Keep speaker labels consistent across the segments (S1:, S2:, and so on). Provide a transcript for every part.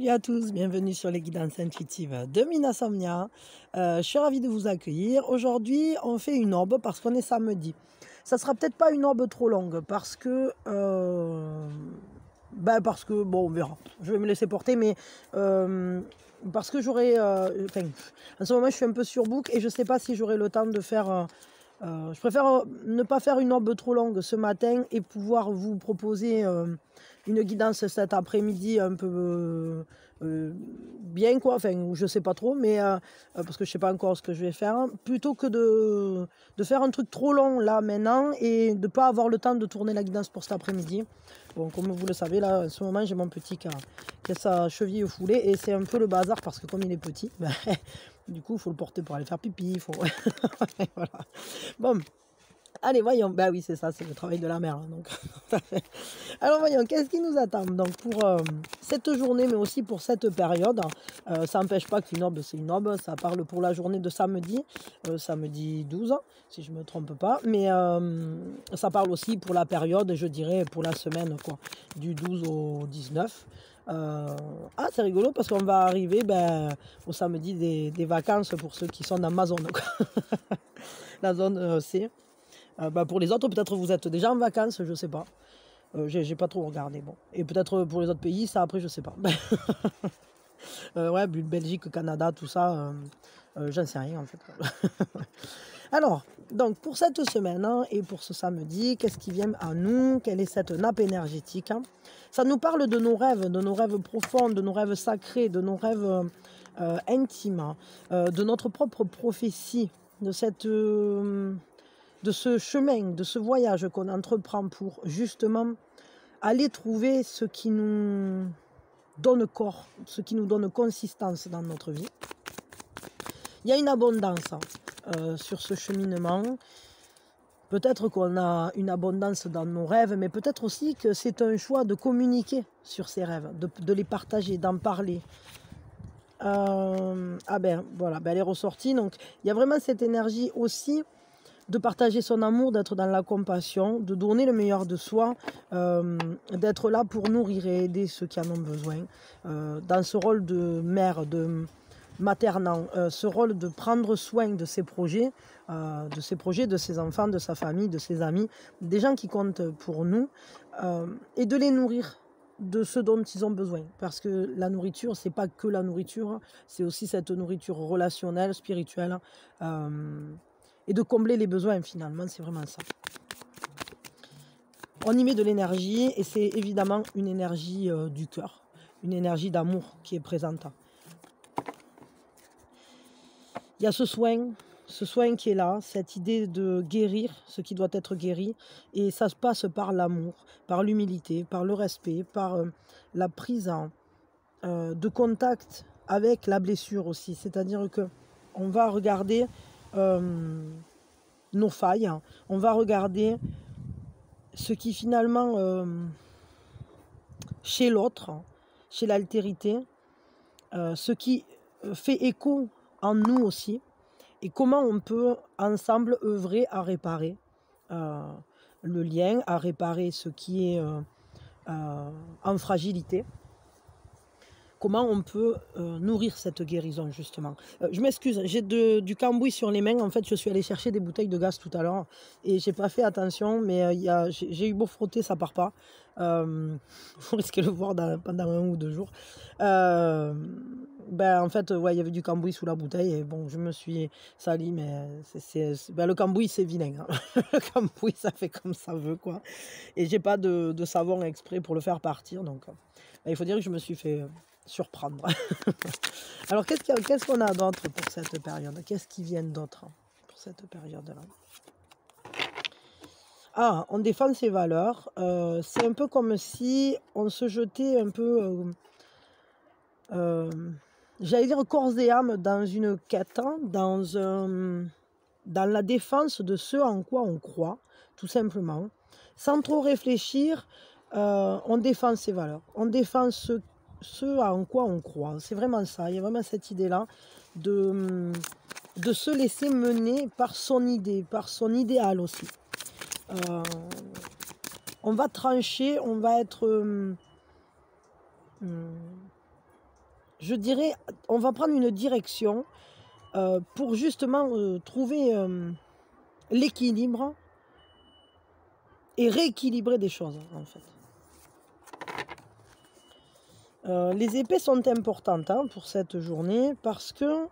S1: Salut à tous, bienvenue sur les guidances intuitives de Minasomnia. Je suis ravie de vous accueillir. Aujourd'hui, on fait une orbe parce qu'on est samedi. Ça sera peut-être pas une orbe trop longue parce que, bon, on verra. Je vais me laisser porter, mais parce que j'aurai, en ce moment, je suis un peu sur book et je sais pas si j'aurai le temps de faire. Je préfère ne pas faire une orbe trop longue ce matin et pouvoir vous proposer une guidance cet après-midi un peu bien, quoi. Enfin, je sais pas trop, mais parce que je sais pas encore ce que je vais faire. Plutôt que de faire un truc trop long là maintenant et de pas avoir le temps de tourner la guidance pour cet après-midi. Bon, comme vous le savez, là, en ce moment, j'ai mon petit qui a sa cheville au foulet et c'est un peu le bazar parce que comme il est petit, du coup, il faut le porter pour aller faire pipi. Il faut... voilà. Bon, allez, voyons. Bah oui, c'est ça, c'est le travail de la mère. Hein, donc. Alors, voyons, qu'est-ce qui nous attend donc pour cette journée, mais aussi pour cette période. Ça n'empêche pas qu'une orbe, c'est une orbe. Ça parle pour la journée de samedi, samedi 12, si je ne me trompe pas. Mais ça parle aussi pour la période, je dirais, pour la semaine, quoi, du 12 au 19. Ah, c'est rigolo parce qu'on va arriver au samedi des vacances pour ceux qui sont dans ma zone. La zone C. Pour les autres, peut-être vous êtes déjà en vacances, je sais pas. J'ai pas trop regardé. Bon. Et peut-être pour les autres pays, ça après, je sais pas. Ouais, Belgique, Canada, tout ça, j'en sais rien en fait. Alors, donc pour cette semaine hein, et pour ce samedi, qu'est-ce qui vient à nous? Quelle est cette nappe énergétique hein? Ça nous parle de nos rêves profonds, de nos rêves sacrés, de nos rêves intimes, de notre propre prophétie, de cette... de ce chemin, de ce voyage qu'on entreprend pour justement aller trouver ce qui nous donne corps, ce qui nous donne consistance dans notre vie. Il y a une abondance sur ce cheminement. Peut-être qu'on a une abondance dans nos rêves, mais peut-être aussi que c'est un choix de communiquer sur ces rêves, de les partager, d'en parler. Voilà, elle est ressortie. Donc, il y a vraiment cette énergie aussi de partager son amour, d'être dans la compassion, de donner le meilleur de soi, d'être là pour nourrir et aider ceux qui en ont besoin. Dans ce rôle de mère, de maternant, ce rôle de prendre soin de ses projets, de ses enfants, de sa famille, de ses amis, des gens qui comptent pour nous, et de les nourrir de ce dont ils ont besoin. Parce que la nourriture, c'est pas que la nourriture, c'est aussi cette nourriture relationnelle, spirituelle, et de combler les besoins finalement, c'est vraiment ça. On y met de l'énergie et c'est évidemment une énergie du cœur, une énergie d'amour qui est présente. Il y a ce soin qui est là, cette idée de guérir ce qui doit être guéri et ça se passe par l'amour, par l'humilité, par le respect, par la prise de contact avec la blessure aussi, c'est-à-dire que on va regarder nos failles, on va regarder ce qui finalement, chez l'autre, chez l'altérité, ce qui fait écho en nous aussi, et comment on peut ensemble œuvrer à réparer le lien, à réparer ce qui est en fragilité. Comment on peut nourrir cette guérison, justement. Je m'excuse, j'ai du cambouis sur les mains. En fait, je suis allée chercher des bouteilles de gaz tout à l'heure et j'ai pas fait attention, mais j'ai eu beau frotter, ça part pas. Vous risquez de le voir pendant 1 ou 2 jours. En fait, ouais, il y avait du cambouis sous la bouteille et bon, je me suis salie, mais le cambouis, c'est vinaigre. Le cambouis, ça fait comme ça veut, quoi. Et j'ai pas de savon exprès pour le faire partir, donc il faut dire que je me suis fait surprendre. Alors, qu'est-ce qu'on a d'autre pour cette période? Qu'est-ce qui vient d'autre pour cette période-là? Ah, on défend ses valeurs. C'est un peu comme si on se jetait un peu, j'allais dire corps et âme, dans une quête, dans la défense de ce en quoi on croit, tout simplement. Sans trop réfléchir, on défend ses valeurs. On défend ce en quoi on croit. C'est vraiment ça. Il y a vraiment cette idée-là de se laisser mener par son idée, par son idéal aussi. On va trancher, on va être je dirais, on va prendre une direction pour justement trouver l'équilibre et rééquilibrer des choses, en fait. Les épées sont importantes hein, pour cette journée parce que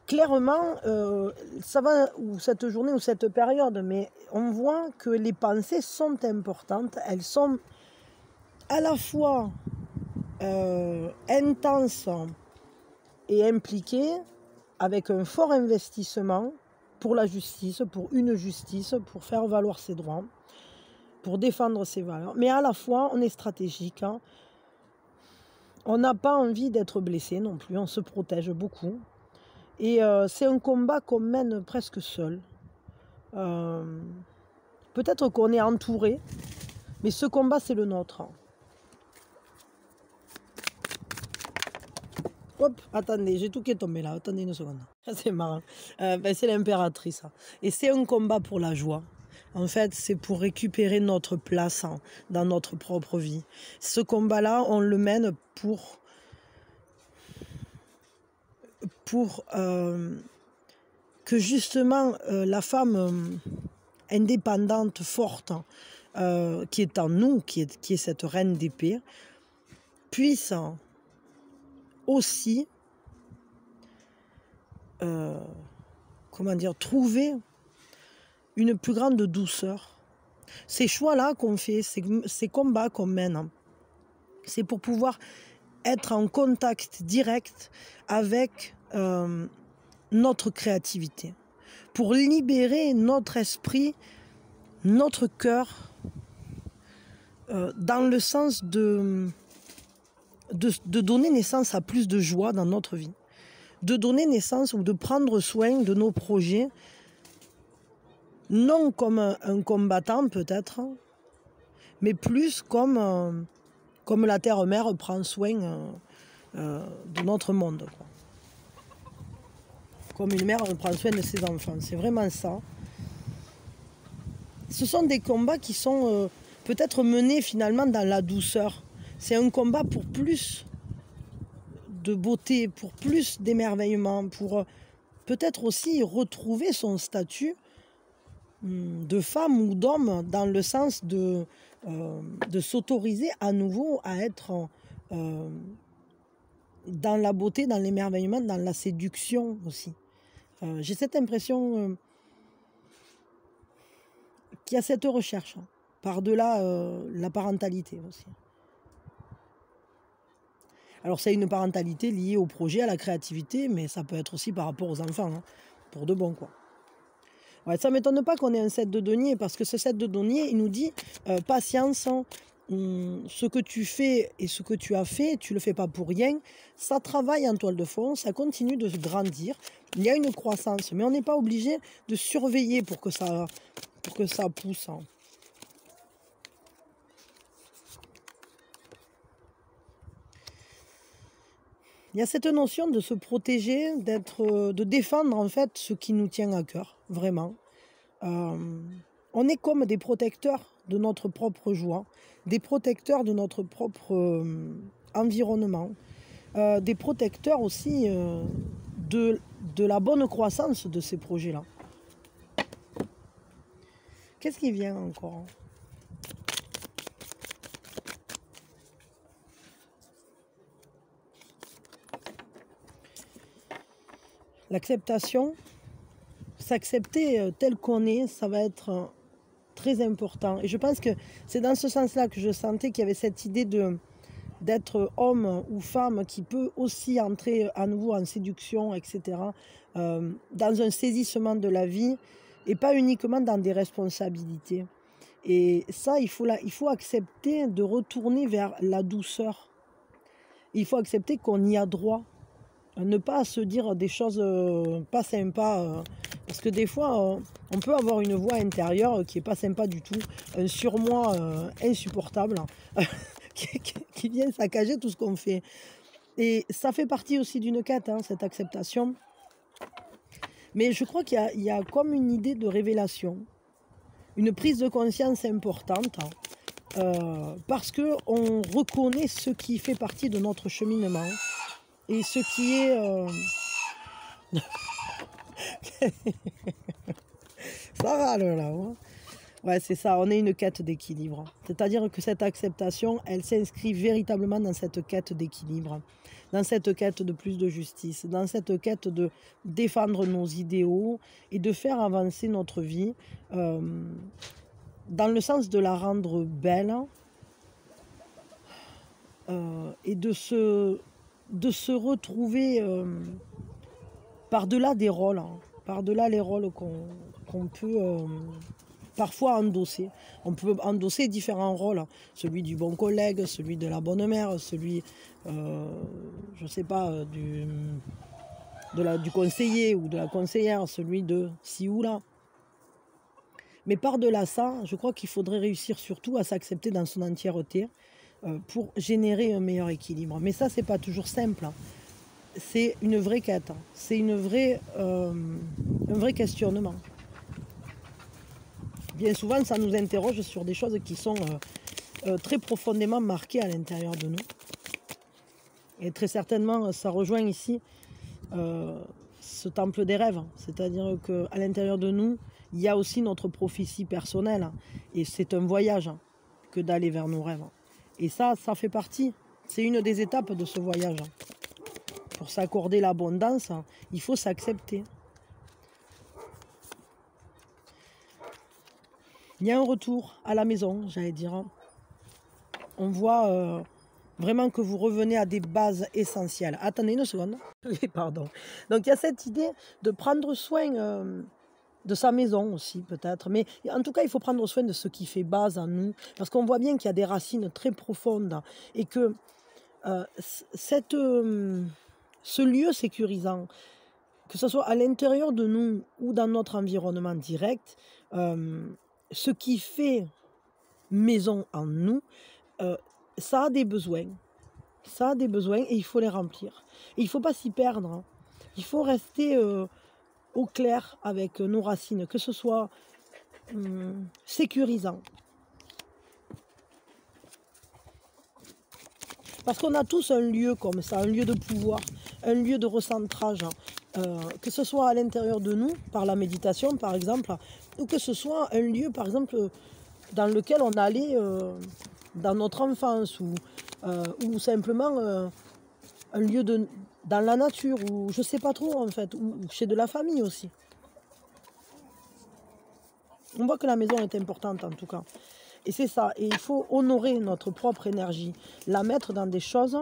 S1: clairement, ça va, ou cette journée ou cette période, mais on voit que les pensées sont importantes. Elles sont à la fois intenses et impliquées, avec un fort investissement pour la justice, pour une justice, pour faire valoir ses droits, pour défendre ses valeurs. Mais à la fois, on est stratégique. Hein. On n'a pas envie d'être blessé non plus, on se protège beaucoup. Et c'est un combat qu'on mène presque seul. Peut-être qu'on est entouré, mais ce combat, c'est le nôtre. Hop, attendez, j'ai tout qui est tombé là. Attendez une seconde. C'est marrant. C'est l'impératrice. Et c'est un combat pour la joie. En fait, c'est pour récupérer notre place dans notre propre vie. Ce combat-là, on le mène pour que justement la femme indépendante, forte, qui est en nous, qui est cette reine d'épée, puisse aussi trouver une plus grande douceur. Ces choix-là qu'on fait, ces combats qu'on mène, c'est pour pouvoir être en contact direct avec notre créativité, pour libérer notre esprit, notre cœur, dans le sens de donner naissance à plus de joie dans notre vie, de donner naissance ou de prendre soin de nos projets, non comme un combattant peut-être, mais plus comme la terre-mère prend soin de notre monde. Quoi. Comme une mère prend soin de ses enfants. C'est vraiment ça. Ce sont des combats qui sont peut-être menés finalement dans la douceur. C'est un combat pour plus de beauté, pour plus d'émerveillement, pour peut-être aussi retrouver son statut de femme ou d'homme, dans le sens de s'autoriser à nouveau à être dans la beauté, dans l'émerveillement, dans la séduction aussi. J'ai cette impression qu'il y a cette recherche, par-delà la parentalité aussi. Alors c'est une parentalité liée au projet, à la créativité, mais ça peut être aussi par rapport aux enfants, hein, pour de bon quoi. Ouais, ça ne m'étonne pas qu'on ait un 7 de denier, parce que ce 7 de denier, il nous dit patience, ce que tu fais et ce que tu as fait, tu ne le fais pas pour rien, ça travaille en toile de fond, ça continue de grandir, il y a une croissance, mais on n'est pas obligé de surveiller pour que ça pousse. Hein. Il y a cette notion de se protéger, de défendre en fait ce qui nous tient à cœur, vraiment. On est comme des protecteurs de notre propre joie, des protecteurs de notre propre environnement, des protecteurs aussi de la bonne croissance de ces projets-là. Qu'est-ce qui vient encore ? L'acceptation, s'accepter tel qu'on est, ça va être très important. Et je pense que c'est dans ce sens-là que je sentais qu'il y avait cette idée d'être homme ou femme qui peut aussi entrer à nouveau en séduction, etc., dans un saisissement de la vie et pas uniquement dans des responsabilités. Et ça, il faut accepter de retourner vers la douceur. Il faut accepter qu'on y a droit. Ne pas se dire des choses pas sympas, parce que des fois on peut avoir une voix intérieure qui est pas sympa du tout, un surmoi insupportable qui vient saccager tout ce qu'on fait. Et ça fait partie aussi d'une quête, hein, cette acceptation. Mais je crois qu'il y a comme une idée de révélation, une prise de conscience importante parce qu'on reconnaît ce qui fait partie de notre cheminement et ce qui est... Ça râle là, hein. Ouais, c'est ça, on est une quête d'équilibre. C'est-à-dire que cette acceptation, elle s'inscrit véritablement dans cette quête d'équilibre, dans cette quête de plus de justice, dans cette quête de défendre nos idéaux et de faire avancer notre vie dans le sens de la rendre belle et de se retrouver par-delà des rôles, hein, par-delà les rôles qu'on peut... parfois endosser. On peut endosser différents rôles, hein. Celui du bon collègue, celui de la bonne mère, celui, je sais pas, du conseiller ou de la conseillère, celui de ci ou là. Mais par-delà ça, je crois qu'il faudrait réussir surtout à s'accepter dans son entièreté pour générer un meilleur équilibre. Mais ça, c'est pas toujours simple, hein. C'est une vraie quête, hein. C'est un vrai questionnement. Bien souvent, ça nous interroge sur des choses qui sont très profondément marquées à l'intérieur de nous. Et très certainement, ça rejoint ici ce temple des rêves. C'est-à-dire qu'à l'intérieur de nous, il y a aussi notre prophétie personnelle. Et c'est un voyage que d'aller vers nos rêves. Et ça fait partie. C'est une des étapes de ce voyage. Pour s'accorder l'abondance, il faut s'accepter. Il y a un retour à la maison, j'allais dire. On voit vraiment que vous revenez à des bases essentielles. Attendez une seconde. Oui, pardon. Donc il y a cette idée de prendre soin de sa maison aussi, peut-être. Mais en tout cas, il faut prendre soin de ce qui fait base en nous. Parce qu'on voit bien qu'il y a des racines très profondes. Et que ce lieu sécurisant, que ce soit à l'intérieur de nous ou dans notre environnement direct, ce qui fait maison en nous, ça a des besoins. Ça a des besoins et il faut les remplir. Et il ne faut pas s'y perdre, hein. Il faut rester au clair avec nos racines, que ce soit sécurisant. Parce qu'on a tous un lieu comme ça, un lieu de pouvoir, un lieu de recentrage, que ce soit à l'intérieur de nous, par la méditation par exemple, ou que ce soit un lieu par exemple dans lequel on allait dans notre enfance, ou simplement un lieu dans la nature, ou je sais pas trop en fait, ou chez de la famille aussi. On voit que la maison est importante en tout cas. Et c'est ça, et il faut honorer notre propre énergie, la mettre dans des choses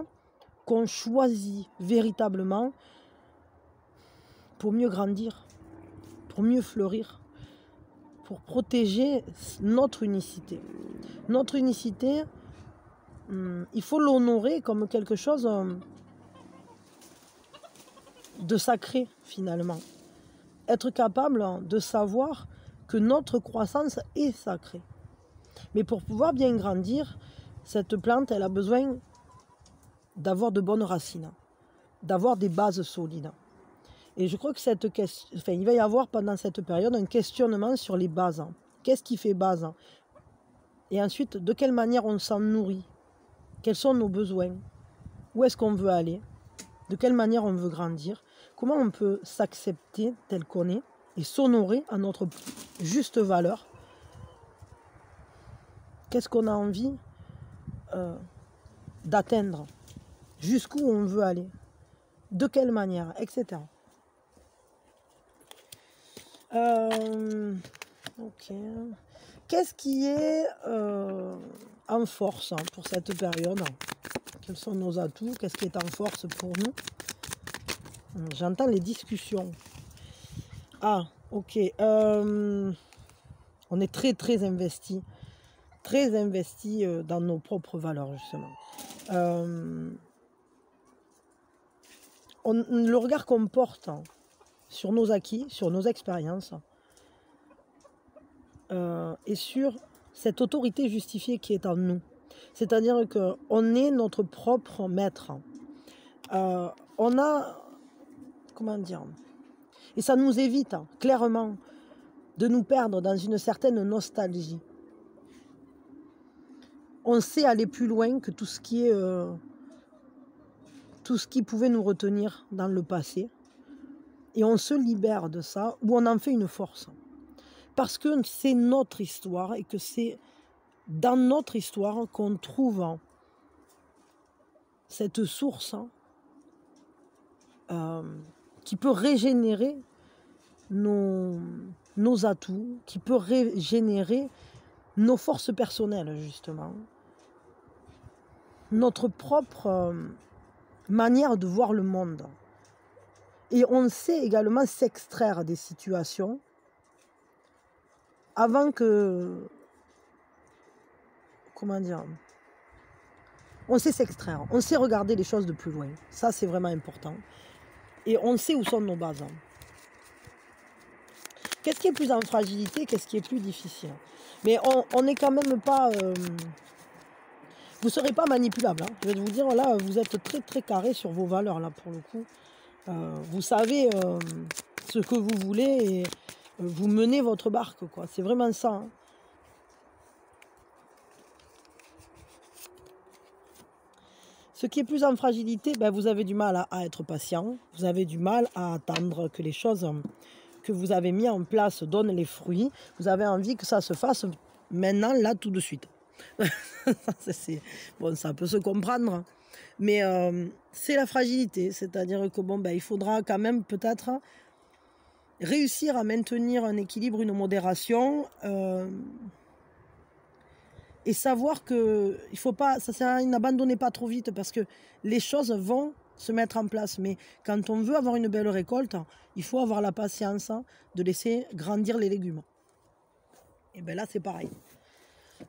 S1: qu'on choisit véritablement pour mieux grandir, pour mieux fleurir, pour protéger notre unicité. Notre unicité, il faut l'honorer comme quelque chose de sacré finalement. Être capable de savoir que notre croissance est sacrée. Mais pour pouvoir bien grandir, cette plante, elle a besoin d'avoir de bonnes racines, d'avoir des bases solides. Et je crois que il va y avoir pendant cette période un questionnement sur les bases. Qu'est-ce qui fait base? Et ensuite, de quelle manière on s'en nourrit? Quels sont nos besoins? Où est-ce qu'on veut aller? De quelle manière on veut grandir? Comment on peut s'accepter tel qu'on est et s'honorer à notre juste valeur? Qu'est-ce qu'on a envie d'atteindre? Jusqu'où on veut aller? De quelle manière? Etc. Ok. Qu'est-ce qui est en force pour cette période? Quels sont nos atouts? Qu'est-ce qui est en force pour nous? J'entends les discussions. Ah, ok. On est très très investi dans nos propres valeurs justement. Le regard qu'on porte sur nos acquis, sur nos expériences, et sur cette autorité justifiée qui est en nous. C'est-à-dire qu'on est notre propre maître. On a, comment dire, et ça nous évite clairement de nous perdre dans une certaine nostalgie. On sait aller plus loin que tout ce qui est... tout ce qui pouvait nous retenir dans le passé. Et on se libère de ça, ou on en fait une force. Parce que c'est notre histoire et que c'est dans notre histoire qu'on trouve cette source qui peut régénérer nos atouts, qui peut régénérer nos forces personnelles, justement. Notre propre manière de voir le monde. Et on sait également s'extraire des situations avant que... Comment dire? On sait s'extraire, on sait regarder les choses de plus loin. Ça, c'est vraiment important. Et on sait où sont nos bases. Qu'est-ce qui est plus en fragilité, qu'est-ce qui est plus difficile? Mais on n'est quand même pas... vous ne serez pas manipulable. Je vais vous dire, là, vous êtes très très carré sur vos valeurs, là, pour le coup. Vous savez ce que vous voulez et vous menez votre barque, quoi. C'est vraiment ça. Ce qui est plus en fragilité, ben, vous avez du mal à être patient. Vous avez du mal à attendre que les choses que vous avez mis en place donnent les fruits. Vous avez envie que ça se fasse maintenant, là, tout de suite. Bon, ça peut se comprendre. Mais c'est la fragilité. C'est-à-dire que bon, ben, il faudra quand même peut-être réussir à maintenir un équilibre, une modération. Et savoir que il faut pas, ça sert à rien, n'abandonnez pas trop vite parce que les choses vont se mettre en place. Mais quand on veut avoir une belle récolte, il faut avoir la patience de laisser grandir les légumes. Et bien là, c'est pareil.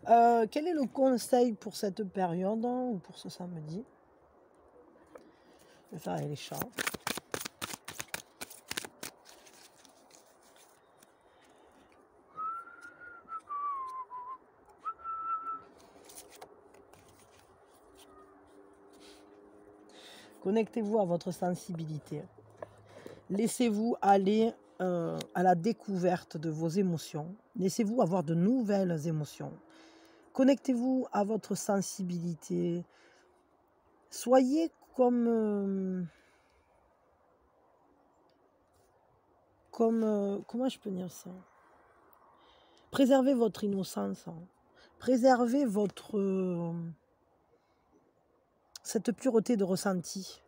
S1: Quel est le conseil pour cette période ou pour ce samedi? Je vais faire avec les chats. Connectez-vous à votre sensibilité. Laissez-vous aller à la découverte de vos émotions. Laissez-vous avoir de nouvelles émotions. Connectez-vous à votre sensibilité. Soyez comme... comment je peux dire ça? Préservez votre innocence. Préservez votre... cette pureté de ressenti.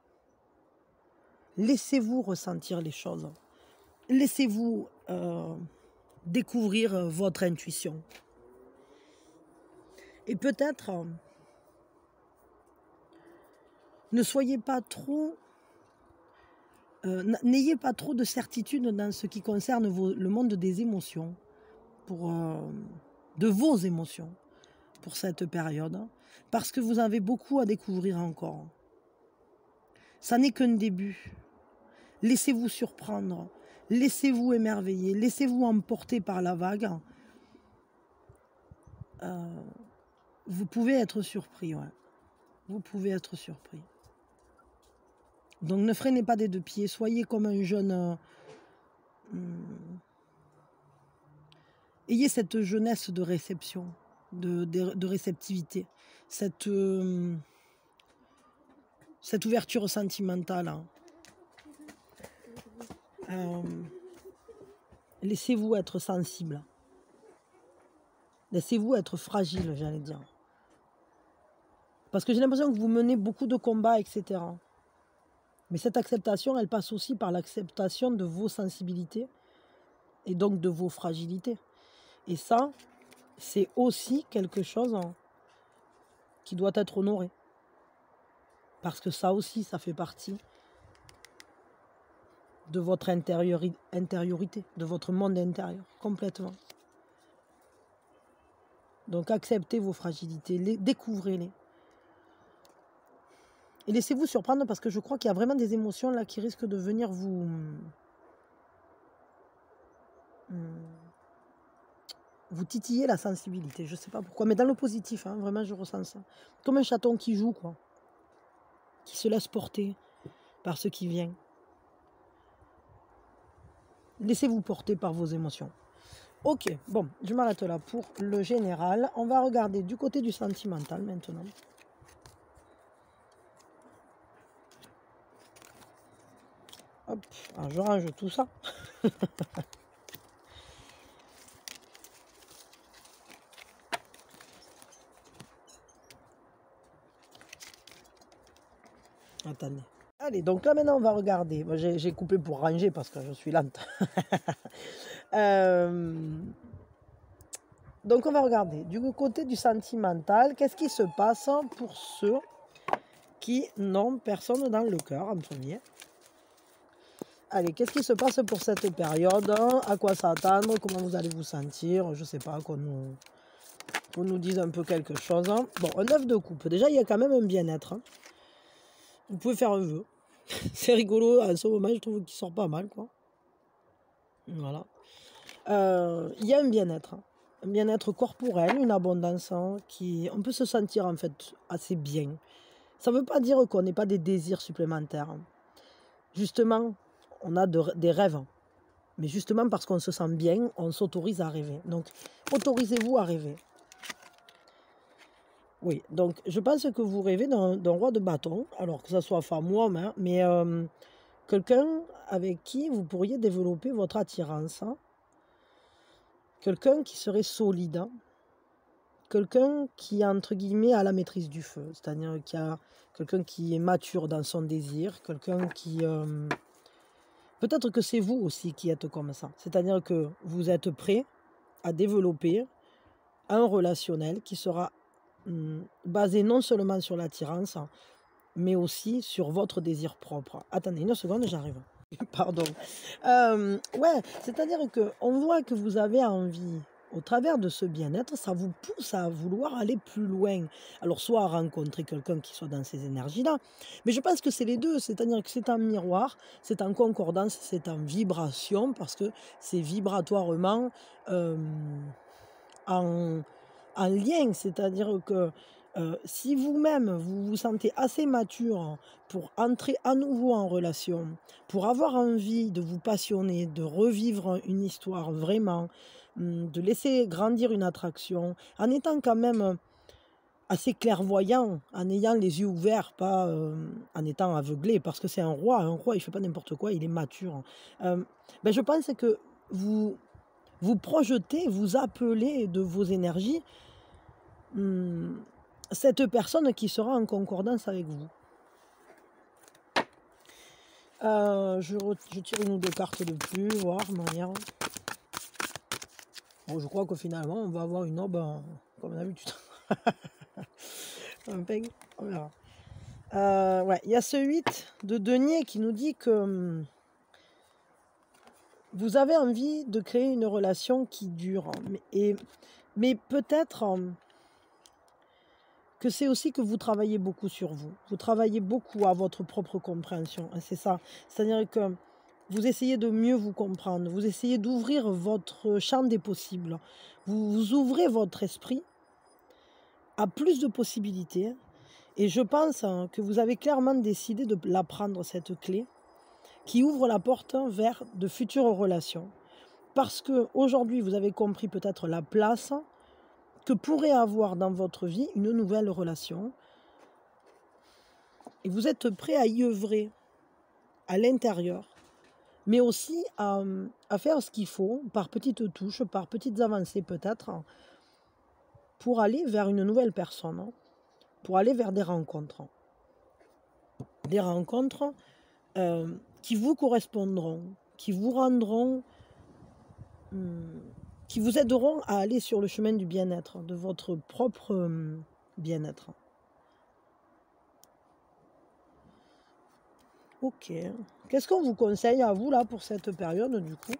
S1: Laissez-vous ressentir les choses. Laissez-vous découvrir votre intuition. Et peut-être, ne soyez pas trop... n'ayez pas trop de certitude dans ce qui concerne le monde des émotions, de vos émotions, pour cette période, parce que vous avez beaucoup à découvrir encore. Ça n'est qu'un début. Laissez-vous surprendre, laissez-vous émerveiller, laissez-vous emporter par la vague. Vous pouvez être surpris, ouais. Vous pouvez être surpris. Donc ne freinez pas des deux pieds, soyez comme un jeune... ayez cette jeunesse de réception, de réceptivité, cette ouverture sentimentale. Laissez-vous être sensible. Laissez-vous être fragile, j'allais dire. Parce que j'ai l'impression que vous menez beaucoup de combats, etc. Mais cette acceptation, elle passe aussi par l'acceptation de vos sensibilités et donc de vos fragilités. Et ça, c'est aussi quelque chose qui doit être honoré. Parce que ça aussi, ça fait partie de votre intériorité, de votre monde intérieur, complètement. Donc acceptez vos fragilités, découvrez-les. Et laissez-vous surprendre parce que je crois qu'il y a vraiment des émotions là qui risquent de venir vous titiller la sensibilité. Je ne sais pas pourquoi, mais dans le positif, hein, vraiment je ressens ça. Comme un chaton qui joue, quoi. Qui se laisse porter par ce qui vient. Laissez-vous porter par vos émotions. Ok, bon, je m'arrête là pour le général. On va regarder du côté du sentimental maintenant. Hop, alors je range tout ça. Attendez. Allez, donc là maintenant on va regarder. Moi, j'ai coupé pour ranger parce que je suis lente. Donc on va regarder du côté du sentimental, qu'est-ce qui se passe pour ceux qui n'ont personne dans le cœur en premier. Allez, qu'est-ce qui se passe pour cette période? À quoi s'attendre? Comment vous allez vous sentir? Je ne sais pas, qu'on nous dise un peu quelque chose. Bon, un 9 de coupe. Déjà, il y a quand même un bien-être. Vous pouvez faire un vœu. C'est rigolo, à ce moment, je trouve qu'il sort pas mal, quoi. Voilà. Il y a un bien-être. Un bien-être corporel, une abondance qui... On peut se sentir, en fait, assez bien. Ça ne veut pas dire qu'on n'ait pas des désirs supplémentaires. Justement, on a des rêves. Mais justement, parce qu'on se sent bien, on s'autorise à rêver. Donc, autorisez-vous à rêver. Oui, donc je pense que vous rêvez d'un roi de bâton, alors que ce soit femme ou homme, hein, mais quelqu'un avec qui vous pourriez développer votre attirance. Quelqu'un qui serait solide. Quelqu'un qui, entre guillemets, a la maîtrise du feu. C'est-à-dire qu'il y a quelqu'un qui est mature dans son désir. Quelqu'un qui... peut-être que c'est vous aussi qui êtes comme ça. C'est-à-dire que vous êtes prêt à développer un relationnel qui sera basé non seulement sur l'attirance, mais aussi sur votre désir propre. Attendez une seconde, j'arrive. Pardon. Ouais, c'est-à-dire qu'on voit que vous avez envie, au travers de ce bien-être, ça vous pousse à vouloir aller plus loin. Alors, soit à rencontrer quelqu'un qui soit dans ces énergies-là, mais je pense que c'est les deux, c'est-à-dire que c'est un miroir, c'est en concordance, c'est en vibration, parce que c'est vibratoirement en lien, c'est-à-dire que si vous-même vous vous sentez assez mature pour entrer à nouveau en relation, pour avoir envie de vous passionner, de revivre une histoire vraiment, de laisser grandir une attraction, en étant quand même assez clairvoyant, en ayant les yeux ouverts, pas en étant aveuglé, parce que c'est un roi il ne fait pas n'importe quoi, il est mature. Ben je pense que vous projetez, vous appelez de vos énergies cette personne qui sera en concordance avec vous. Je tire une ou deux cartes de plus, voir manière. Bon, je crois que finalement, on va avoir une orbe comme d'habitude. Un peigne, on verra. Ouais, il y a ce 8 de denier qui nous dit que vous avez envie de créer une relation qui dure. Mais peut-être que c'est aussi que vous travaillez beaucoup sur vous. Vous travaillez beaucoup à votre propre compréhension. C'est ça. C'est-à-dire que vous essayez de mieux vous comprendre. Vous essayez d'ouvrir votre champ des possibles. Vous ouvrez votre esprit à plus de possibilités. Et je pense que vous avez clairement décidé de la prendre, cette clé, qui ouvre la porte vers de futures relations. Parce qu'aujourd'hui, vous avez compris peut-être la place que pourrait avoir dans votre vie une nouvelle relation. Et vous êtes prêt à y œuvrer à l'intérieur, mais aussi à faire ce qu'il faut, par petites touches, par petites avancées peut-être, pour aller vers une nouvelle personne, pour aller vers des rencontres. Des rencontres qui vous correspondront, qui vous rendront, qui vous aideront à aller sur le chemin du bien-être, de votre propre bien-être. Ok. Qu'est-ce qu'on vous conseille à vous là pour cette période du coup?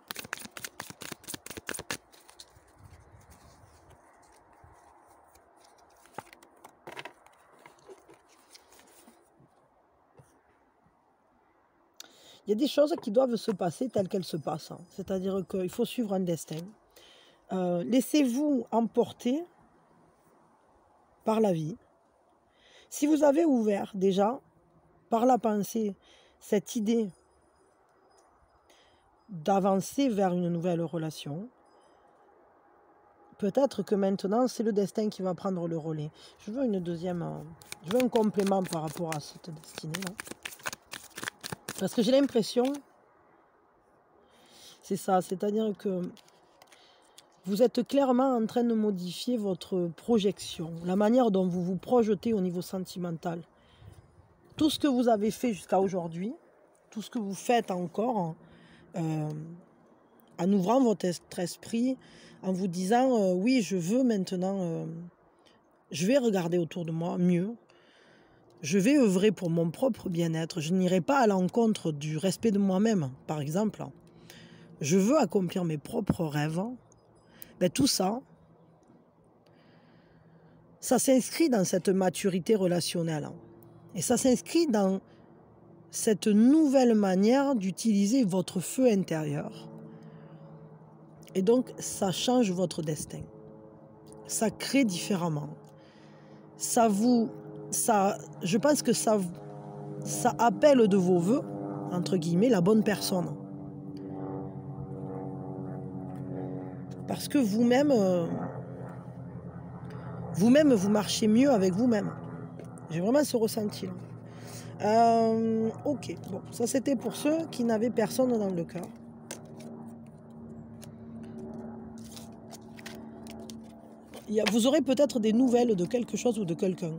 S1: Il y a des choses qui doivent se passer telles qu'elles se passent. C'est-à-dire qu'il faut suivre un destin. Laissez-vous emporter par la vie. Si vous avez ouvert déjà, par la pensée, cette idée d'avancer vers une nouvelle relation, peut-être que maintenant, c'est le destin qui va prendre le relais. Je veux une deuxième... je veux un complément par rapport à cette destinée-là. Parce que j'ai l'impression... C'est ça, c'est-à-dire que vous êtes clairement en train de modifier votre projection, la manière dont vous vous projetez au niveau sentimental. Tout ce que vous avez fait jusqu'à aujourd'hui, tout ce que vous faites encore, en ouvrant votre esprit, en vous disant oui, je veux maintenant, je vais regarder autour de moi mieux, je vais œuvrer pour mon propre bien-être, je n'irai pas à l'encontre du respect de moi-même, par exemple. Je veux accomplir mes propres rêves. Ben, tout ça, ça s'inscrit dans cette maturité relationnelle. Et ça s'inscrit dans cette nouvelle manière d'utiliser votre feu intérieur. Et donc, ça change votre destin. Ça crée différemment. Je pense que ça appelle de vos voeux, entre guillemets, la bonne personne. Parce que vous-même, vous marchez mieux avec vous-même. J'ai vraiment ce ressenti-là. Ok, bon, ça c'était pour ceux qui n'avaient personne dans le cœur. Vous aurez peut-être des nouvelles de quelque chose ou de quelqu'un.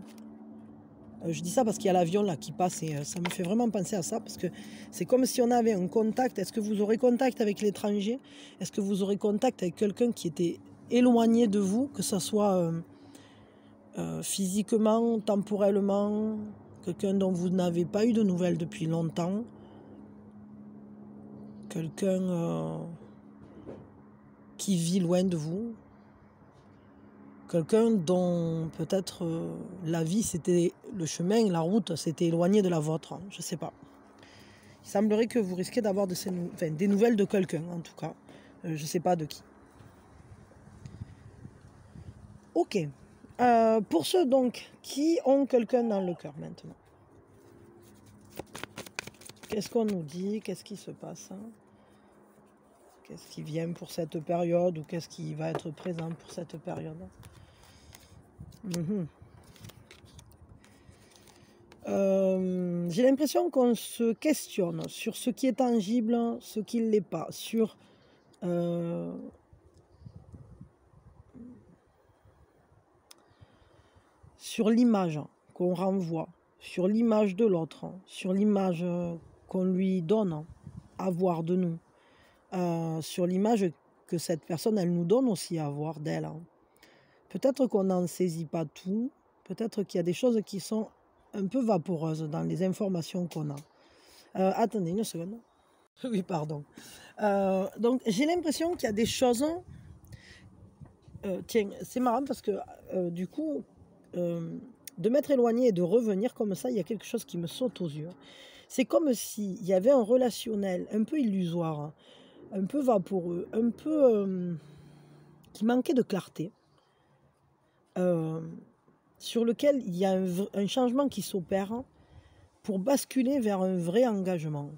S1: Je dis ça parce qu'il y a l'avion là qui passe et ça me fait vraiment penser à ça parce que c'est comme si on avait un contact. Est-ce que vous aurez contact avec l'étranger? Est-ce que vous aurez contact avec quelqu'un qui était éloigné de vous, que ce soit physiquement, temporellement, quelqu'un dont vous n'avez pas eu de nouvelles depuis longtemps, quelqu'un qui vit loin de vous, quelqu'un dont peut-être la vie, c'était le chemin, la route s'était éloignée de la vôtre, je ne sais pas. Il semblerait que vous risquez d'avoir des nouvelles de quelqu'un, en tout cas. Je ne sais pas de qui. Ok. Pour ceux donc qui ont quelqu'un dans le cœur maintenant. Qu'est-ce qu'on nous dit? Qu'est-ce qui se passe? Qu'est-ce qui vient pour cette période? Ou qu'est-ce qui va être présent pour cette période? J'ai l'impression qu'on se questionne sur ce qui est tangible, ce qui ne l'est pas, sur l'image qu'on renvoie, sur l'image de l'autre, sur l'image qu'on lui donne à voir de nous, sur l'image que cette personne, elle nous donne aussi à voir d'elle. Peut-être qu'on n'en saisit pas tout, peut-être qu'il y a des choses qui sont un peu vaporeuses dans les informations qu'on a. Attendez une seconde. Oui, pardon. Donc, j'ai l'impression qu'il y a des choses... tiens, c'est marrant parce que du coup, de m'être éloigné et de revenir comme ça, il y a quelque chose qui me saute aux yeux. C'est comme s'il y avait un relationnel un peu illusoire, un peu vaporeux, un peu... qui manquait de clarté. Sur lequel il y a un changement qui s'opère pour basculer vers un vrai engagement.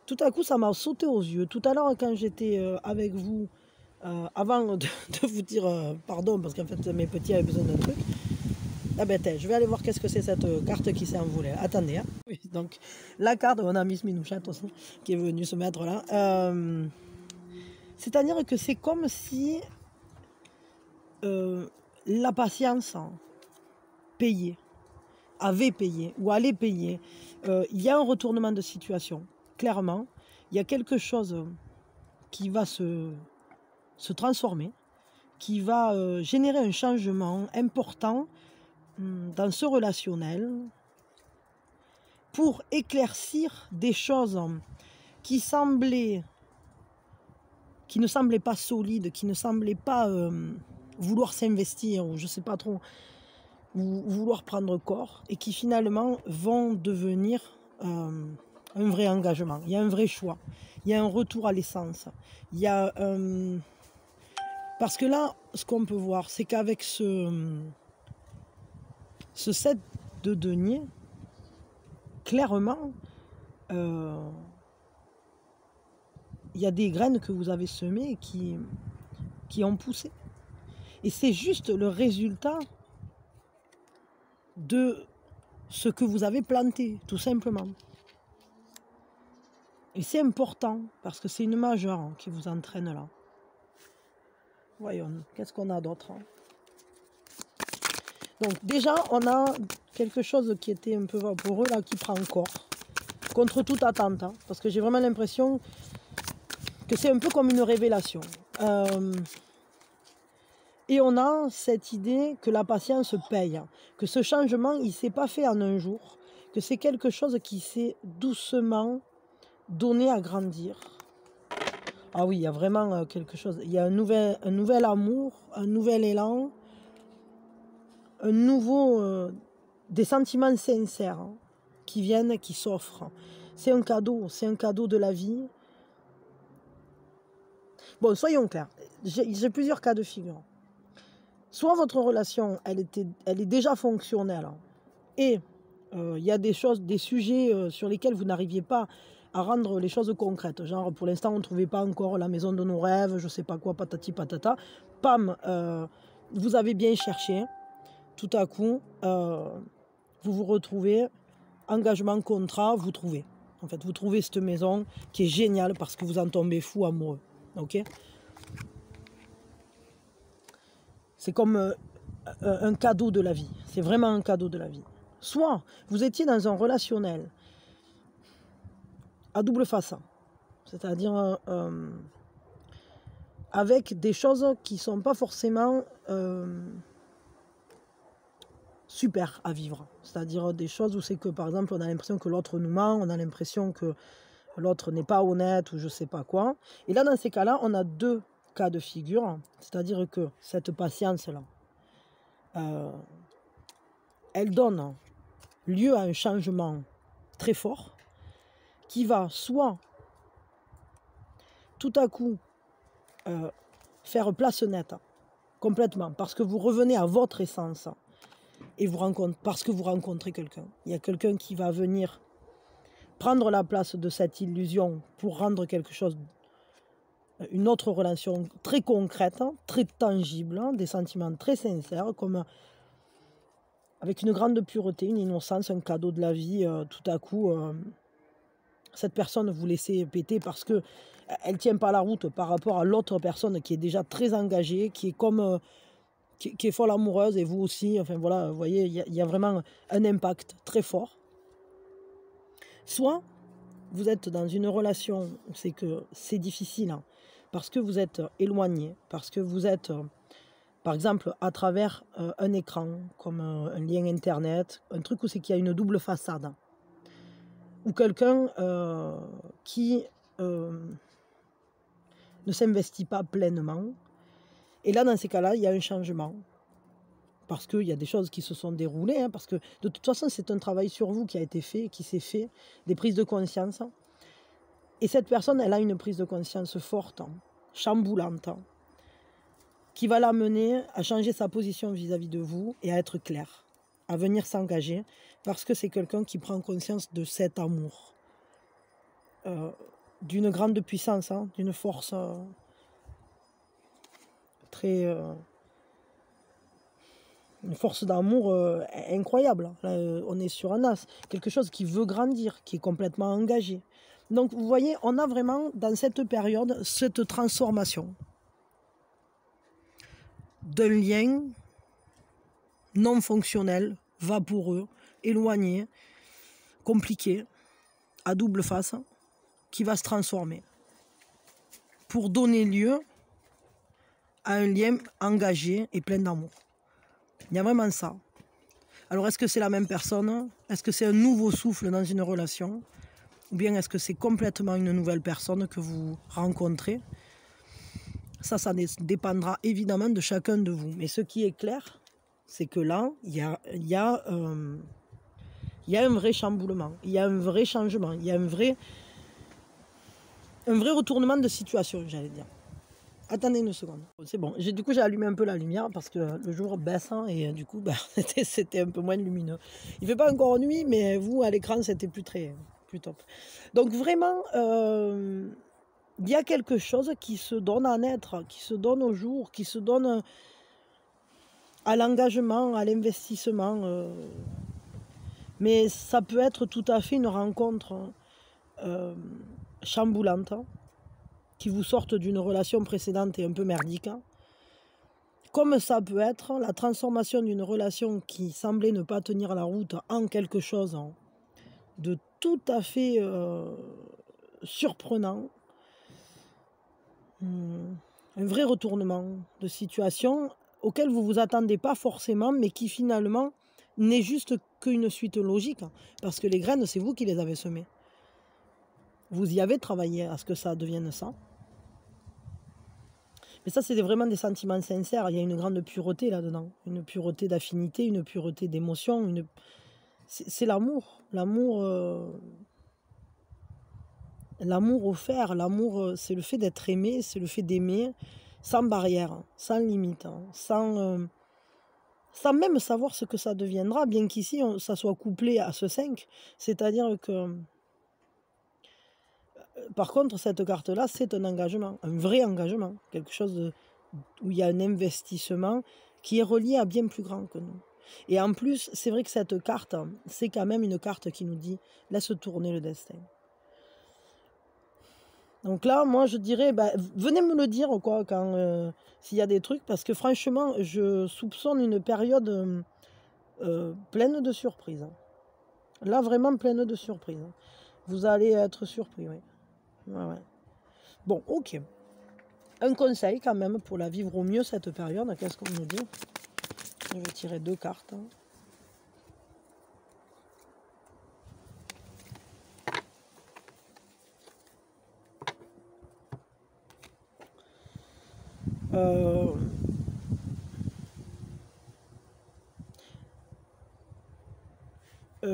S1: Tout à coup, ça m'a sauté aux yeux. Tout à l'heure, quand j'étais avec vous, avant de vous dire pardon, parce qu'en fait, mes petits avaient besoin d'un truc, ah ben, je vais aller voir qu'est-ce que c'est cette carte qui s'est envolée. Attendez. Hein. Oui, donc, la carte de mon ami Minouchat aussi, qui est venu se mettre là. C'est-à-dire que c'est comme si... la patience avait payé ou allait payer. Il y a un retournement de situation, clairement. Il y a quelque chose qui va se transformer, qui va générer un changement important dans ce relationnel pour éclaircir des choses qui ne semblaient pas solides, qui ne semblaient pas... vouloir s'investir ou je sais pas trop, ou vouloir prendre corps et qui finalement vont devenir un vrai engagement. Il y a un vrai choix, il y a un retour à l'essence. Il y a parce que là, ce qu'on peut voir, c'est qu'avec ce 7 de denier, clairement, il y a des graines que vous avez semées qui ont poussé. Et c'est juste le résultat de ce que vous avez planté, tout simplement. Et c'est important, parce que c'est une majeure qui vous entraîne là. Voyons, qu'est-ce qu'on a d'autre? Donc déjà, on a quelque chose qui était un peu vaporeux là, qui prend corps, contre toute attente, hein, parce que j'ai vraiment l'impression que c'est un peu comme une révélation. Et on a cette idée que la patience paye, que ce changement, il ne s'est pas fait en un jour, que c'est quelque chose qui s'est doucement donné à grandir. Ah oui, il y a vraiment quelque chose. Il y a un nouvel amour, un nouvel élan, un nouveau, des sentiments sincères hein, qui viennent, qui s'offrent. C'est un cadeau de la vie. Bon, soyons clairs, j'ai plusieurs cas de figure. Soit votre relation, elle est déjà fonctionnelle et il y a des choses, des sujets sur lesquels vous n'arriviez pas à rendre les choses concrètes. Genre, pour l'instant, on ne trouvait pas encore la maison de nos rêves, je ne sais pas quoi, patati patata. Pam, vous avez bien cherché. Tout à coup, vous vous retrouvez, engagement, contrat, vous trouvez. En fait, vous trouvez cette maison qui est géniale parce que vous en tombez fou amoureux. Ok ? C'est comme un cadeau de la vie. C'est vraiment un cadeau de la vie. Soit vous étiez dans un relationnel à double face, c'est-à-dire avec des choses qui ne sont pas forcément super à vivre. C'est-à-dire des choses où c'est que, par exemple, on a l'impression que l'autre nous ment, on a l'impression que l'autre n'est pas honnête ou je ne sais pas quoi. Et là, dans ces cas-là, on a deux cas de figure. C'est-à-dire que cette patience-là, elle donne lieu à un changement très fort qui va soit tout à coup faire place nette complètement parce que vous revenez à votre essence et parce que vous rencontrez quelqu'un. Il y a quelqu'un qui va venir prendre la place de cette illusion pour rendre quelque chose, une autre relation très concrète, très tangible, des sentiments très sincères, comme avec une grande pureté, une innocence, un cadeau de la vie. Tout à coup, cette personne vous laissez péter parce que elle tient pas la route par rapport à l'autre personne qui est déjà très engagée, qui est comme qui est folle amoureuse et vous aussi. Enfin voilà, vous voyez, il y a vraiment un impact très fort. Soit vous êtes dans une relation où c'est que c'est difficile hein, parce que vous êtes éloigné, parce que vous êtes, par exemple, à travers un écran, comme un lien internet, un truc où c'est qu'il y a une double façade. Ou quelqu'un qui ne s'investit pas pleinement. Et là, dans ces cas-là, il y a un changement. Parce qu'il y a des choses qui se sont déroulées, hein, parce que de toute façon, c'est un travail sur vous qui a été fait, qui s'est fait, des prises de conscience. Et cette personne, elle a une prise de conscience forte, chamboulante, qui va l'amener à changer sa position vis-à-vis de vous et à être claire, à venir s'engager, parce que c'est quelqu'un qui prend conscience de cet amour, d'une grande puissance, hein, d'une force très... une force d'amour incroyable. Là, on est sur un as. Quelque chose qui veut grandir, qui est complètement engagé. Donc, vous voyez, on a vraiment, dans cette période, cette transformation d'un lien non fonctionnel, vaporeux, éloigné, compliqué, à double face, qui va se transformer pour donner lieu à un lien engagé et plein d'amour. Il y a vraiment ça. Alors, est-ce que c'est la même personne? Est-ce que c'est un nouveau souffle dans une relation? Ou bien est-ce que c'est complètement une nouvelle personne que vous rencontrez? Ça dépendra évidemment de chacun de vous. Mais ce qui est clair, c'est que là, il y a un vrai chamboulement, il y a un vrai changement, il y a un vrai retournement de situation, j'allais dire. Attendez une seconde. C'est bon. Du coup, j'ai allumé un peu la lumière parce que le jour baisse et du coup, c'était un peu moins lumineux. Il ne fait pas encore nuit, mais vous, à l'écran, c'était plus top. Donc vraiment, il y a quelque chose qui se donne à naître, qui se donne au jour, qui se donne à l'engagement, à l'investissement. Mais ça peut être tout à fait une rencontre chamboulante, qui vous sorte d'une relation précédente et un peu merdique. Comme ça peut être la transformation d'une relation qui semblait ne pas tenir la route en quelque chose de tout à fait surprenant. Un vrai retournement de situation auquel vous ne vous attendez pas forcément, mais qui finalement n'est juste qu'une suite logique. Parce que les graines, c'est vous qui les avez semées. Vous y avez travaillé à ce que ça devienne ça. Mais ça, c'est vraiment des sentiments sincères. Il y a une grande pureté là-dedans. Une pureté d'affinité, une pureté d'émotion. C'est l'amour. L'amour offert. L'amour, c'est le fait d'être aimé. C'est le fait d'aimer sans barrière, sans limite, sans même savoir ce que ça deviendra. Bien qu'ici, ça soit couplé à ce 5. C'est-à-dire que... Par contre, cette carte-là, c'est un engagement, un vrai engagement, quelque chose où il y a un investissement qui est relié à bien plus grand que nous. Et en plus, c'est vrai que cette carte, c'est quand même une carte qui nous dit « laisse tourner le destin ». Donc là, moi, je dirais, venez me le dire quoi, quand s'il y a des trucs, parce que franchement, je soupçonne une période pleine de surprises. Là, vraiment pleine de surprises. Vous allez être surpris, oui. Ouais. Bon, ok. Un conseil quand même pour la vivre au mieux cette période. Qu'est-ce qu'on nous dit? Je vais tirer 2 cartes.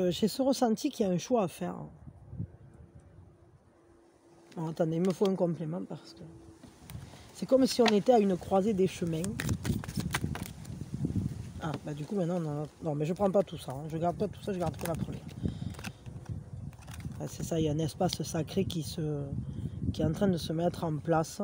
S1: J'ai ce ressenti qu'il y a un choix à faire. Bon, attendez, il me faut un complément parce que c'est comme si on était à une croisée des chemins. Ah, du coup, maintenant, non, mais je prends pas tout ça. Je garde pas tout ça, je garde que la première. C'est ça, il y a un espace sacré qui est en train de se mettre en place.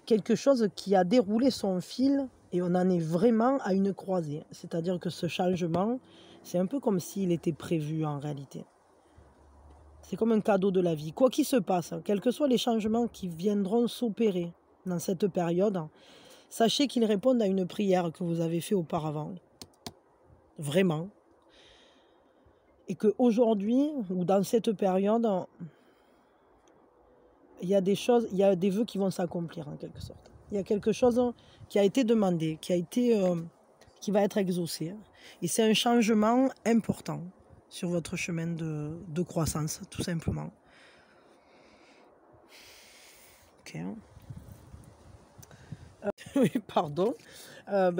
S1: Quelque chose qui a déroulé son fil et on en est vraiment à une croisée. C'est-à-dire que ce changement, c'est un peu comme s'il était prévu en réalité. C'est comme un cadeau de la vie. Quoi qu'il se passe, quels que soient les changements qui viendront s'opérer dans cette période, sachez qu'ils répondent à une prière que vous avez faite auparavant. Vraiment. Et qu'aujourd'hui, ou dans cette période, il y a des choses, il y a des vœux qui vont s'accomplir en quelque sorte. Il y a quelque chose qui a été demandé, qui va être exaucé. Et c'est un changement important sur votre chemin de croissance, tout simplement. Ok. Oui, pardon.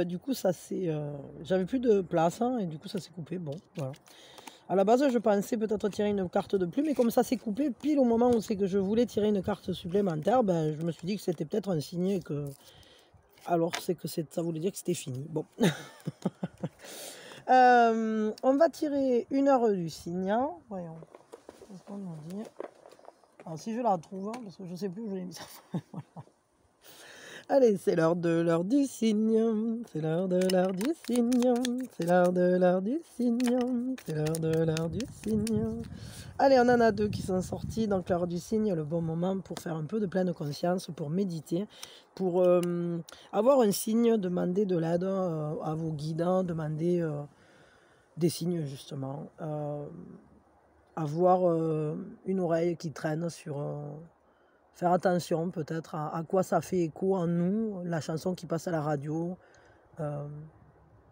S1: Du coup, ça c'est... J'avais plus de place et du coup, ça s'est coupé. Bon, voilà. À la base, je pensais peut-être tirer une carte de plus, mais comme ça s'est coupé pile au moment où c'est que je voulais tirer une carte supplémentaire, je me suis dit que c'était peut-être un signe que... Alors, c'est que ça voulait dire que c'était fini. Bon. On va tirer une heure du signe. Voyons. Qu'est-ce qu'on nous dit? Alors, si je la trouve, parce que je ne sais plus où je l'ai mis. Voilà. Allez, c'est l'heure du signe. C'est l'heure du signe. C'est l'heure du signe. C'est l'heure du signe. Allez, on en a 2 qui sont sortis. Donc, l'heure du signe, le bon moment pour faire un peu de pleine conscience, pour méditer, pour avoir un signe, demander de l'aide à vos guides, demander des signes, justement. Avoir une oreille qui traîne sur... faire attention peut-être à quoi ça fait écho en nous, la chanson qui passe à la radio,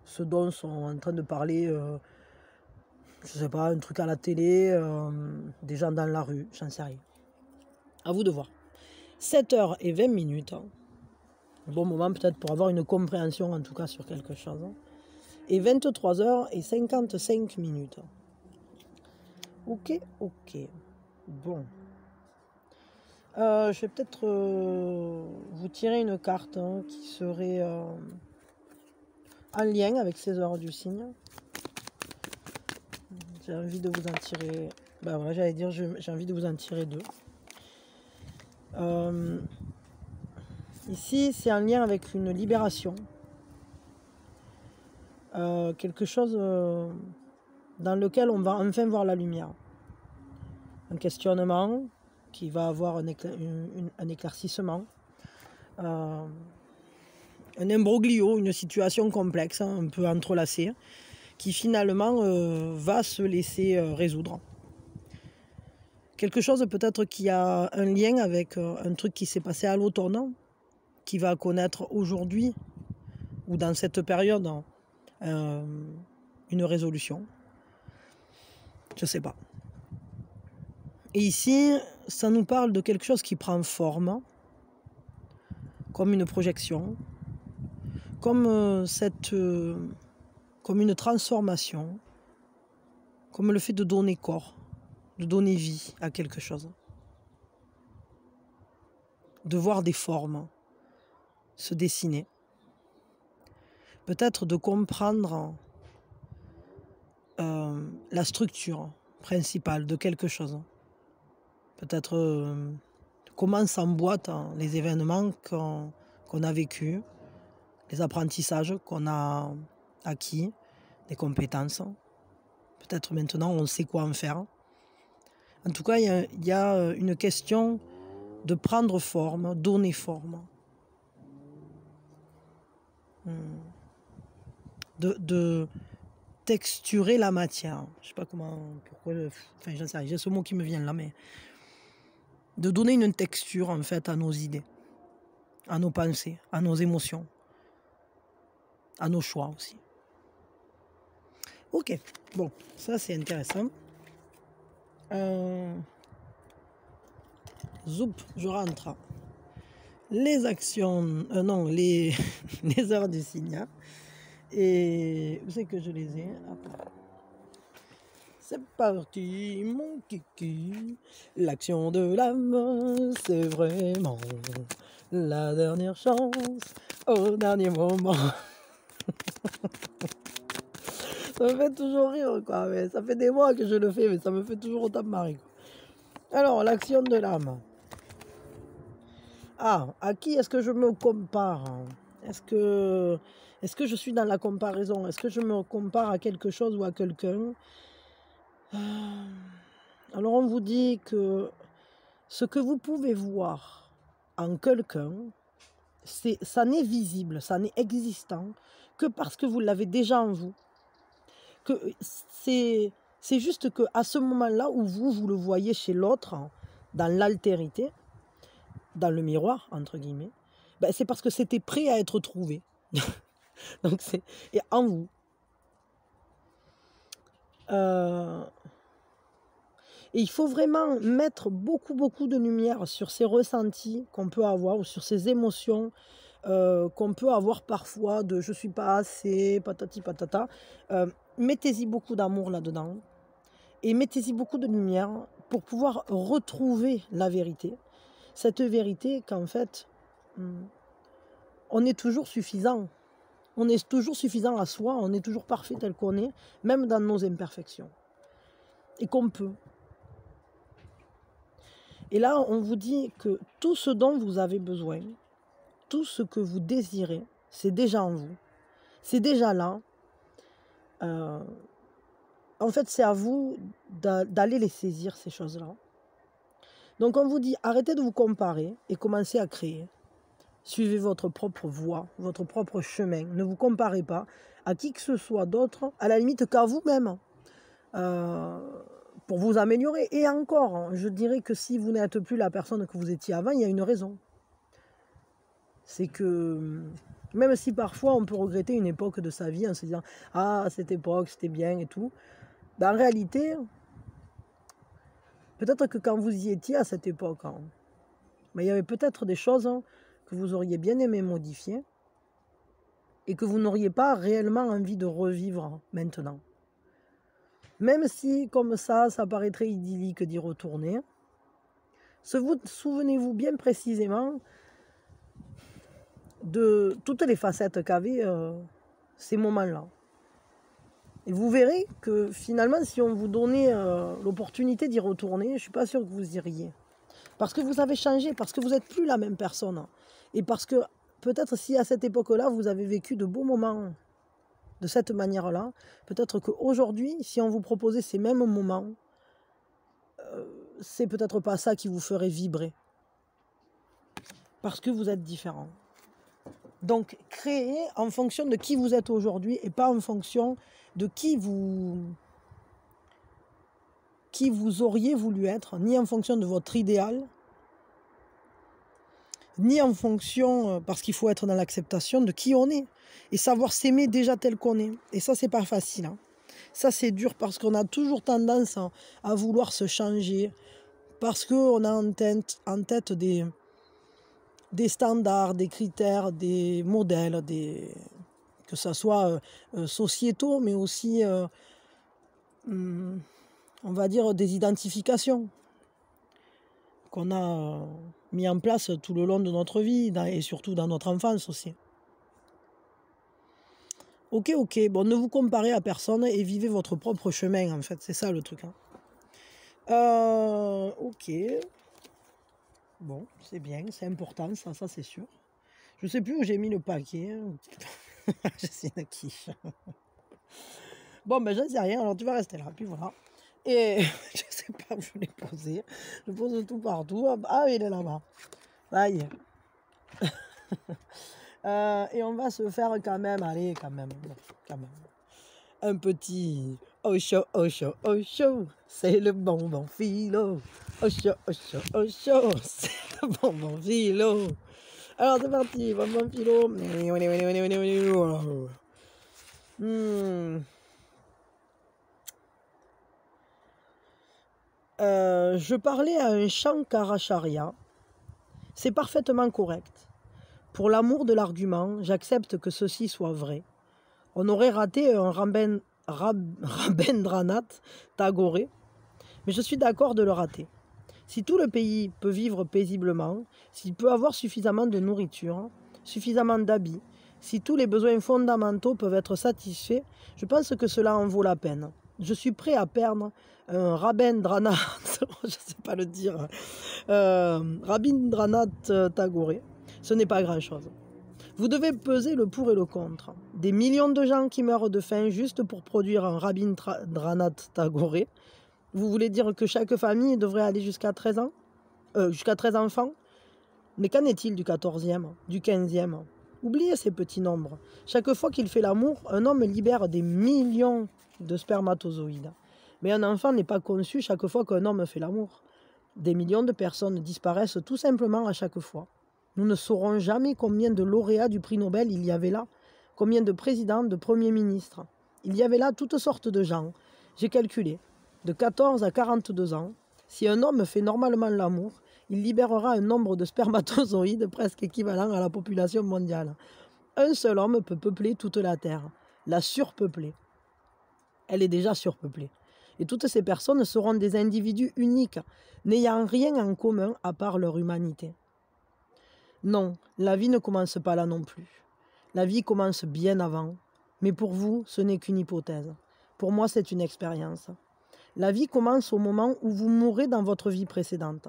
S1: ce dont sont en train de parler, je sais pas, un truc à la télé, des gens dans la rue, j'en sais rien. À vous de voir. 7h20, bon moment peut-être pour avoir une compréhension en tout cas sur quelque chose. Et 23h55. Ok. Bon. Je vais peut-être vous tirer une carte qui serait en lien avec ces heures du signe. J'ai envie de vous en tirer... voilà, j'allais dire, j'ai envie de vous en tirer 2. Ici, c'est en lien avec une libération. quelque chose dans lequel on va enfin voir la lumière. Un questionnement qui va avoir un éclaircissement, un imbroglio, une situation complexe, hein, un peu entrelacée, qui finalement va se laisser résoudre. Quelque chose peut-être qui a un lien avec un truc qui s'est passé à l'automne, qui va connaître aujourd'hui, ou dans cette période, une résolution. Je ne sais pas. Et ici, ça nous parle de quelque chose qui prend forme, comme une projection, comme comme une transformation, comme le fait de donner corps, de donner vie à quelque chose, de voir des formes se dessiner, peut-être de comprendre la structure principale de quelque chose, peut-être comment s'emboîtent les événements qu'on a vécus, les apprentissages qu'on a acquis, des compétences. Peut-être maintenant on sait quoi en faire. En tout cas, il y a une question de prendre forme, donner forme. De texturer la matière. Je sais pas comment, pourquoi, enfin j'en sais rien, j'ai ce mot qui me vient là, mais de donner une texture en fait à nos idées, à nos pensées, à nos émotions, à nos choix aussi. Ok, bon, ça c'est intéressant. Zoup, je rentre. Les actions, non, les heures du signal. Et où c'est que je les ai? C'est parti, mon kiki. L'action de l'âme, c'est vraiment la dernière chance au dernier moment. Ça me fait toujours rire, quoi. Mais ça fait des mois que je le fais, mais ça me fait toujours autant marrer, quoi. Alors, l'action de l'âme. Ah, à qui est-ce que je me compare? Est-ce que je suis dans la comparaison? Est-ce que je me compare à quelque chose ou à quelqu'un? Alors on vous dit que ce que vous pouvez voir en quelqu'un, ça n'est visible, ça n'est existant que parce que vous l'avez déjà en vous. Que c'est juste qu'à ce moment-là où vous le voyez chez l'autre, dans l'altérité, dans le miroir, entre guillemets, ben c'est parce que c'était prêt à être trouvé. Donc c'est en vous. Et il faut vraiment mettre beaucoup de lumière sur ces ressentis qu'on peut avoir ou sur ces émotions qu'on peut avoir parfois de je suis pas assez, patati patata. Mettez-y beaucoup d'amour là-dedans et mettez-y beaucoup de lumière pour pouvoir retrouver la vérité. Cette vérité qu'en fait, on est toujours suffisant. On est toujours suffisant à soi, on est toujours parfait tel qu'on est, même dans nos imperfections. Et qu'on peut. Et là, on vous dit que tout ce dont vous avez besoin, tout ce que vous désirez, c'est déjà en vous. C'est déjà là. En fait, c'est à vous d'aller les saisir, ces choses-là. Donc, on vous dit, arrêtez de vous comparer et commencez à créer. Suivez votre propre voie, votre propre chemin. Ne vous comparez pas à qui que ce soit d'autre, à la limite qu'à vous-même, pour vous améliorer. Et encore, je dirais que si vous n'êtes plus la personne que vous étiez avant, il y a une raison. C'est que même si parfois on peut regretter une époque de sa vie en se disant « Ah, cette époque, c'était bien et tout », ben, en réalité, peut-être que quand vous y étiez à cette époque, ben, il y avait peut-être des choses que vous auriez bien aimé modifier et que vous n'auriez pas réellement envie de revivre maintenant. Même si, comme ça paraîtrait idyllique d'y retourner, souvenez-vous bien précisément de toutes les facettes qu'avaient ces moments-là. Et vous verrez que finalement, si on vous donnait l'opportunité d'y retourner, je ne suis pas sûre que vous iriez. Parce que vous avez changé, parce que vous n'êtes plus la même personne. Et parce que peut-être si à cette époque-là, vous avez vécu de beaux moments, de cette manière-là, peut-être qu'aujourd'hui, si on vous proposait ces mêmes moments, c'est peut-être pas ça qui vous ferait vibrer. Parce que vous êtes différent. Donc, créez en fonction de qui vous êtes aujourd'hui et pas en fonction de qui vous auriez voulu être, ni en fonction de votre idéal, ni en fonction, parce qu'il faut être dans l'acceptation de qui on est et savoir s'aimer déjà tel qu'on est. Et ça, c'est pas facile. Hein. Ça, c'est dur parce qu'on a toujours tendance à vouloir se changer, parce qu'on a en tête des standards, des critères, des modèles, que ce soit sociétaux, mais aussi, on va dire, des identifications qu'on a mis en place tout le long de notre vie et surtout dans notre enfance aussi. Ok, bon, ne vous comparez à personne et vivez votre propre chemin, en fait, c'est ça le truc. Hein. Ok. Bon, c'est bien, c'est important, ça c'est sûr. Je sais plus où j'ai mis le paquet. Je sais une quiche. Bon, ben j'en sais rien, alors tu vas rester là, puis voilà. Et je sais pas où je l'ai posé. Je pose tout partout. Ah, il est là-bas. Ça y est. Et on va se faire quand même, allez, quand même. Un petit Osho, c'est le bonbon philo. Osho, c'est le bonbon philo. Alors c'est parti, bonbon philo. Je parlais à un Shankaracharya. C'est parfaitement correct. Pour l'amour de l'argument, j'accepte que ceci soit vrai. On aurait raté un Rabindranath Tagore, mais je suis d'accord de le rater. Si tout le pays peut vivre paisiblement, s'il peut avoir suffisamment de nourriture, suffisamment d'habits, si tous les besoins fondamentaux peuvent être satisfaits, je pense que cela en vaut la peine. Je suis prêt à perdre un Rabindranath, je ne sais pas le dire, Rabindranath Tagore. Ce n'est pas grand-chose. Vous devez peser le pour et le contre. Des millions de gens qui meurent de faim juste pour produire un Rabindranath Tagore. Vous voulez dire que chaque famille devrait aller jusqu'à 13 ans jusqu'à 13 enfants? Mais qu'en est-il du 14e, du 15e? Oubliez ces petits nombres. Chaque fois qu'il fait l'amour, un homme libère des millions de spermatozoïdes. Mais un enfant n'est pas conçu chaque fois qu'un homme fait l'amour. Des millions de personnes disparaissent tout simplement à chaque fois. Nous ne saurons jamais combien de lauréats du prix Nobel il y avait là, combien de présidents, de premiers ministres. Il y avait là toutes sortes de gens. J'ai calculé. De 14 à 42 ans, si un homme fait normalement l'amour, il libérera un nombre de spermatozoïdes presque équivalent à la population mondiale. Un seul homme peut peupler toute la Terre, la surpeupler. Elle est déjà surpeuplée. Et toutes ces personnes seront des individus uniques, n'ayant rien en commun à part leur humanité. Non, la vie ne commence pas là non plus. La vie commence bien avant. Mais pour vous, ce n'est qu'une hypothèse. Pour moi, c'est une expérience. La vie commence au moment où vous mourrez dans votre vie précédente.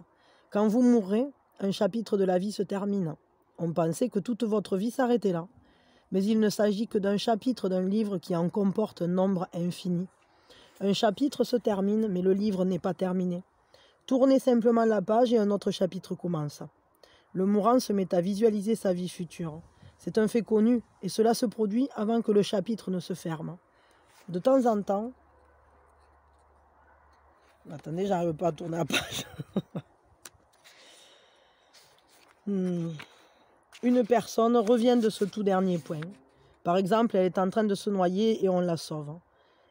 S1: Quand vous mourrez, un chapitre de la vie se termine. On pensait que toute votre vie s'arrêtait là. Mais il ne s'agit que d'un chapitre d'un livre qui en comporte un nombre infini. Un chapitre se termine, mais le livre n'est pas terminé. Tournez simplement la page et un autre chapitre commence. Le mourant se met à visualiser sa vie future. C'est un fait connu, et cela se produit avant que le chapitre ne se ferme. De temps en temps... Attendez, j'arrive pas à tourner la page. Une personne revient de ce tout dernier point. Par exemple, elle est en train de se noyer et on la sauve.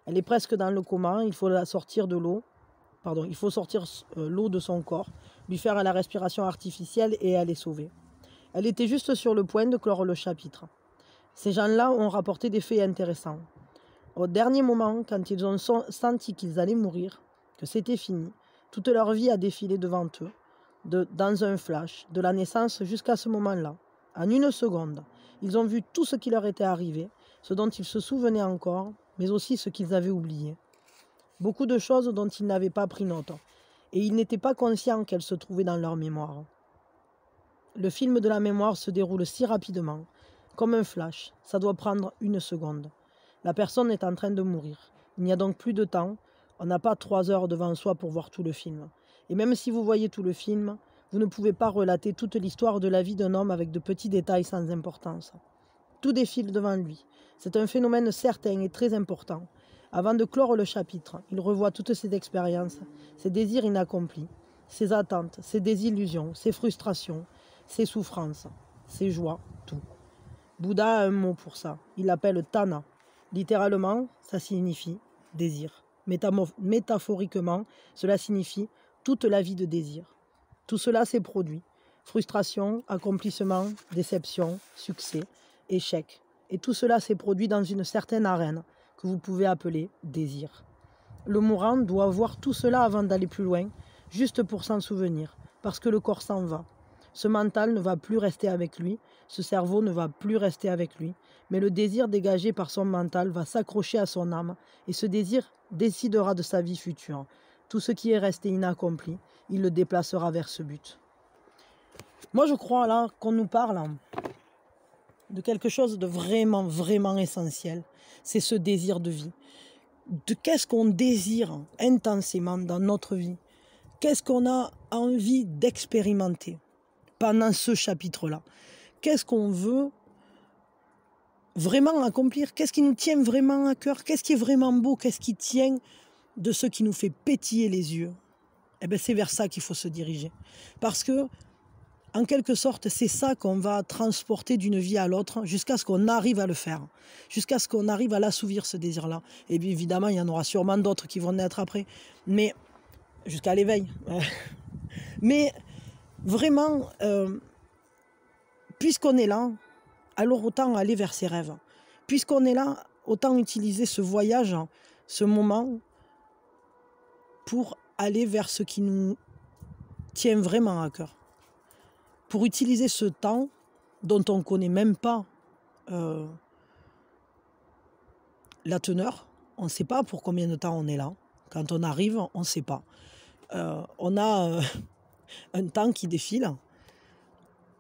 S1: Elle est presque dans le coma, il faut la sortir de l'eau. Il faut sortir l'eau de son corps, lui faire la respiration artificielle et elle est sauvée. Elle était juste sur le point de clore le chapitre. Ces gens-là ont rapporté des faits intéressants. Au dernier moment, quand ils ont senti qu'ils allaient mourir, que c'était fini, toute leur vie a défilé devant eux, dans un flash, de la naissance jusqu'à ce moment-là. En une seconde, ils ont vu tout ce qui leur était arrivé, ce dont ils se souvenaient encore, mais aussi ce qu'ils avaient oublié. Beaucoup de choses dont ils n'avaient pas pris note, et ils n'étaient pas conscients qu'elles se trouvaient dans leur mémoire. Le film de la mémoire se déroule si rapidement, comme un flash, ça doit prendre une seconde. La personne est en train de mourir. Il n'y a donc plus de temps. On n'a pas 3 heures devant soi pour voir tout le film. Et même si vous voyez tout le film, vous ne pouvez pas relater toute l'histoire de la vie d'un homme avec de petits détails sans importance. Tout défile devant lui. C'est un phénomène certain et très important. Avant de clore le chapitre, il revoit toutes ses expériences, ses désirs inaccomplis, ses attentes, ses désillusions, ses frustrations, ses souffrances, ses joies, tout. Bouddha a un mot pour ça. Il l'appelle Tana. Littéralement, ça signifie désir. Métaphoriquement, cela signifie toute la vie de désir. Tout cela s'est produit. Frustration, accomplissement, déception, succès, échec. Et tout cela s'est produit dans une certaine arène que vous pouvez appeler désir. Le mourant doit voir tout cela avant d'aller plus loin, juste pour s'en souvenir, parce que le corps s'en va. Ce mental ne va plus rester avec lui, ce cerveau ne va plus rester avec lui, mais le désir dégagé par son mental va s'accrocher à son âme, et ce désir décidera de sa vie future. Tout ce qui est resté inaccompli, il le déplacera vers ce but. Moi, je crois là qu'on nous parle de quelque chose de vraiment, vraiment essentiel. C'est ce désir de vie. De qu'est-ce qu'on désire intensément dans notre vie? Qu'est-ce qu'on a envie d'expérimenter pendant ce chapitre-là? Qu'est-ce qu'on veut vraiment accomplir? Qu'est-ce qui nous tient vraiment à cœur? Qu'est-ce qui est vraiment beau? Qu'est-ce qui tient de ce qui nous fait pétiller les yeux? Eh bien, c'est vers ça qu'il faut se diriger. Parce que, en quelque sorte, c'est ça qu'on va transporter d'une vie à l'autre jusqu'à ce qu'on arrive à le faire, jusqu'à ce qu'on arrive à l'assouvir, ce désir-là. Et bien évidemment, il y en aura sûrement d'autres qui vont naître après, mais jusqu'à l'éveil. Mais vraiment, puisqu'on est là, alors autant aller vers ses rêves. Puisqu'on est là, autant utiliser ce voyage, ce moment, pour aller vers ce qui nous tient vraiment à cœur. Pour utiliser ce temps dont on ne connaît même pas la teneur. On ne sait pas pour combien de temps on est là. Quand on arrive, on ne sait pas. On a un temps qui défile.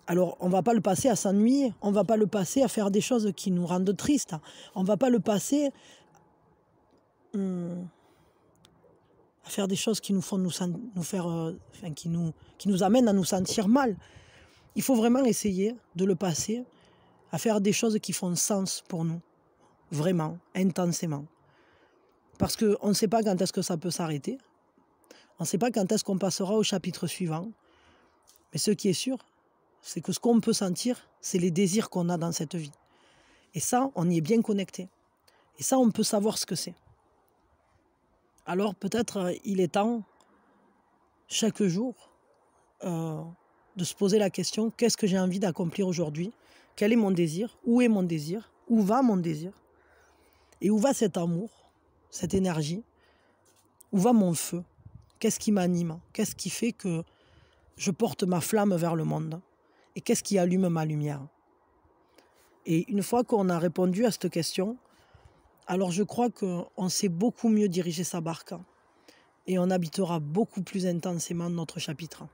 S1: Alors, on ne va pas le passer à s'ennuyer. On ne va pas le passer à faire des choses qui nous rendent tristes. On ne va pas le passer à faire des choses qui nous font qui nous amènent à nous sentir mal. Il faut vraiment essayer de le passer à faire des choses qui font sens pour nous, vraiment, intensément. Parce qu'on ne sait pas quand est-ce que ça peut s'arrêter, on ne sait pas quand est-ce qu'on passera au chapitre suivant, mais ce qui est sûr, c'est que ce qu'on peut sentir, c'est les désirs qu'on a dans cette vie. Et ça, on y est bien connecté. Et ça, on peut savoir ce que c'est. Alors peut-être il est temps, chaque jour, de se poser la question, qu'est-ce que j'ai envie d'accomplir aujourd'hui? Quel est mon désir? Où est mon désir? Où va mon désir? Et où va cet amour, cette énergie? Où va mon feu? Qu'est-ce qui m'anime? Qu'est-ce qui fait que je porte ma flamme vers le monde? Et qu'est-ce qui allume ma lumière? Et une fois qu'on a répondu à cette question, alors je crois qu'on sait beaucoup mieux diriger sa barque et on habitera beaucoup plus intensément notre chapitre.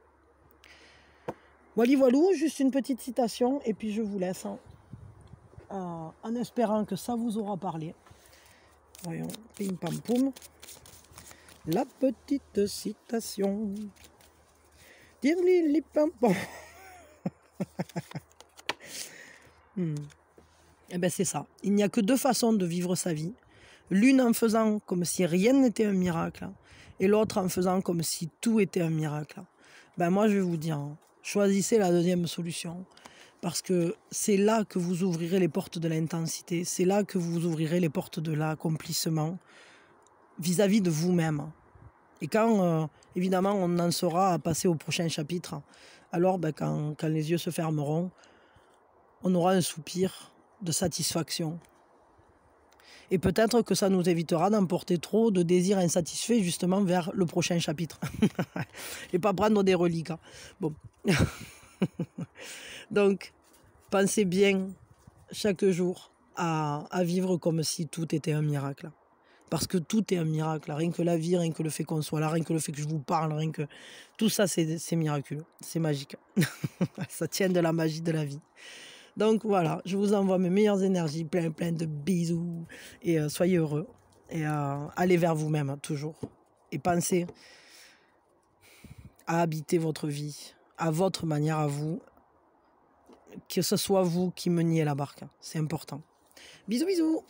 S1: Voilà, voilou, juste une petite citation et puis je vous laisse en espérant que ça vous aura parlé. Voyons, pim pam poum. La petite citation. Dirli pam pam. Eh bien c'est ça. Il n'y a que deux façons de vivre sa vie. L'une en faisant comme si rien n'était un miracle et l'autre en faisant comme si tout était un miracle. Ben moi je vais vous dire, choisissez la deuxième solution parce que c'est là que vous ouvrirez les portes de l'intensité, c'est là que vous ouvrirez les portes de l'accomplissement vis-à-vis de vous-même. Et quand évidemment on en sera à passer au prochain chapitre, alors quand les yeux se fermeront, on aura un soupir de satisfaction. Et peut-être que ça nous évitera d'emporter trop de désirs insatisfaits justement vers le prochain chapitre. Et pas prendre des reliques. Bon. Donc, pensez bien chaque jour à vivre comme si tout était un miracle. Parce que tout est un miracle. Rien que la vie, rien que le fait qu'on soit là, rien que le fait que je vous parle, rien que... Tout ça, c'est miraculeux. C'est magique. Ça tient de la magie de la vie. Donc voilà, je vous envoie mes meilleures énergies, plein de bisous et soyez heureux et allez vers vous-même hein, toujours. Et pensez à habiter votre vie à votre manière à vous, que ce soit vous qui meniez la barque. C'est important. Bisous bisous.